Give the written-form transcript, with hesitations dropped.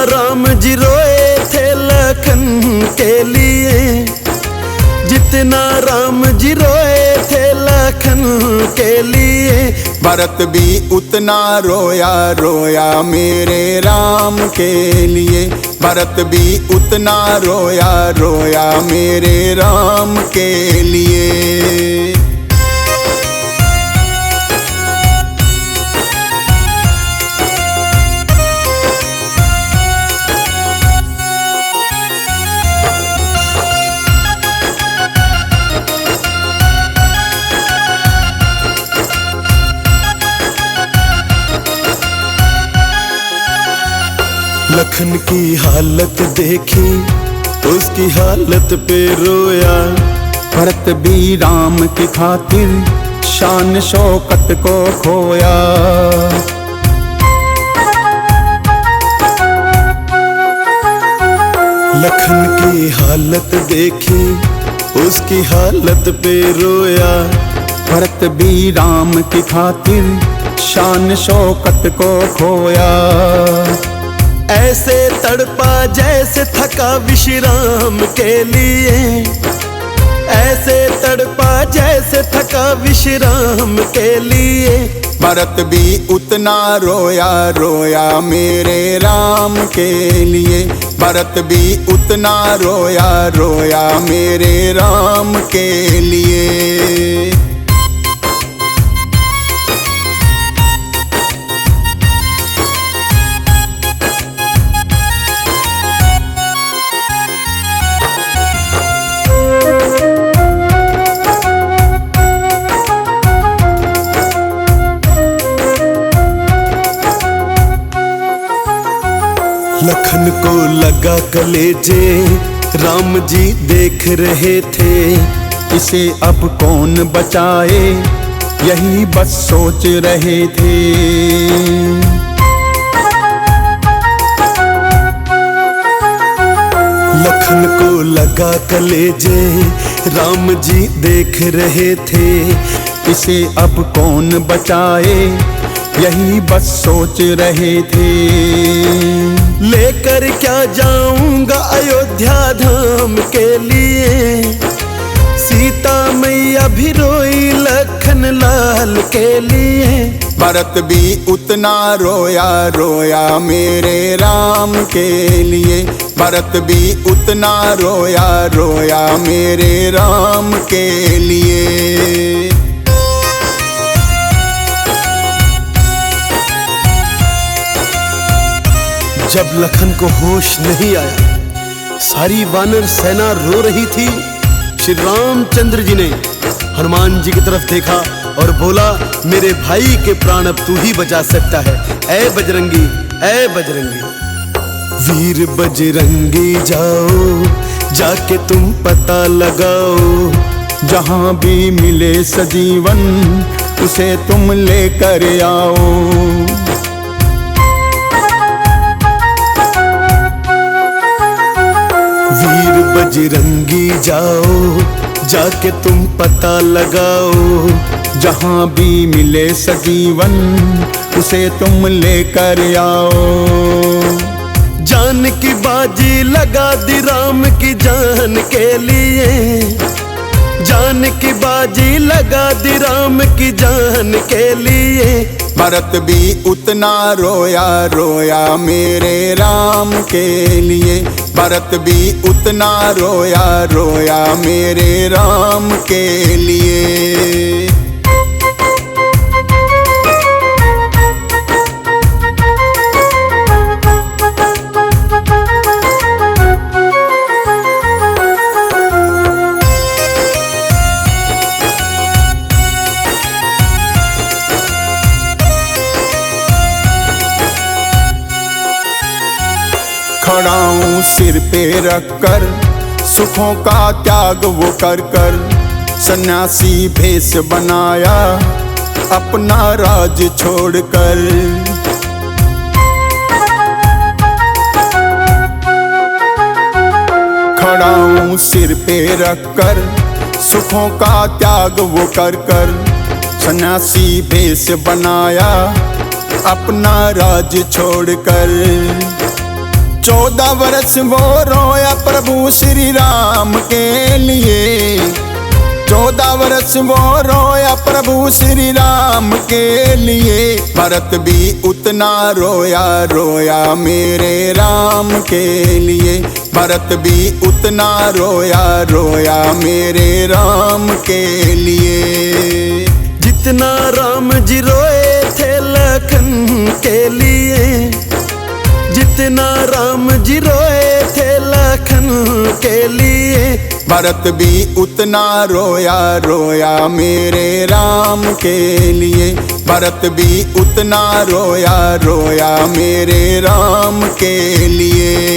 राम जी रोए थे लखन के लिए, जितना राम जी रोए थे लखन के लिए, भरत भी उतना रोया रोया मेरे राम के लिए। भरत भी उतना रोया रोया मेरे राम के लिए। लखन की हालत देखी उसकी हालत पे रोया, भरत भी राम की खातिर शान शौकत को खोया। लखन की हालत देखी उसकी हालत पे रोया, भरत भी राम की खातिर शान शौकत को खोया। ऐसे तड़पा जैसे थका विश्राम के लिए, ऐसे तड़पा जैसे थका विश्राम के लिए, भरत भी उतना रोया रोया मेरे राम के लिए। भरत भी उतना रोया रोया मेरे राम के लिए। लखन को लगा कलेजे राम जी देख रहे थे, इसे अब कौन बचाए यही बस सोच रहे थे। लखन को लगा कलेजे राम जी देख रहे थे, इसे अब कौन बचाए यही बस सोच रहे थे। लेकर क्या जाऊंगा अयोध्या धाम के लिए, सीता मैया भी रोई लखन लाल के लिए। भरत भी उतना रोया रोया मेरे राम के लिए। भरत भी उतना रोया रोया मेरे राम के लिए। जब लखन को होश नहीं आया, सारी वानर सेना रो रही थी, श्री रामचंद्र जी ने हनुमान जी की तरफ देखा और बोला, मेरे भाई के प्राण अब तू ही बचा सकता है, ऐ बजरंगी, ऐ बजरंगी। वीर बजरंगी जाओ जाके तुम पता लगाओ, जहां भी मिले सजीवन उसे तुम लेकर आओ। वीर बजरंगी जाओ जाके तुम पता लगाओ, जहां भी मिले सजीवन उसे तुम लेकर आओ। जान की बाजी लगा दी राम की जान के लिए, जान की बाजी लगा दी राम की जान के लिए। भरत भी उतना रोया रोया मेरे राम के लिए। भरत भी उतना रोया रोया मेरे राम के लिए। खड़ा हूँ सिर पे रखकर, सुखों का त्याग वो कर कर, सन्यासी भेष बनाया अपना राज छोड़कर। खड़ा हूँ सिर पे रखकर, सुखों का त्याग वो कर कर, सन्यासी भेष बनाया अपना राज छोड़कर। 14 वर्ष वो रोया प्रभु श्री राम के लिए। 14 वर्ष वो रोया प्रभु श्री राम के लिए। भरत भी उतना रोया रोया मेरे राम के लिए। भरत भी उतना रोया रोया मेरे राम के लिए। जितना राम जी रोए थे लखन के लिए, जितना राम जी रोए थे लखन के लिए, भरत भी उतना रोया रोया मेरे राम के लिए। भरत भी उतना रोया रोया मेरे राम के लिए।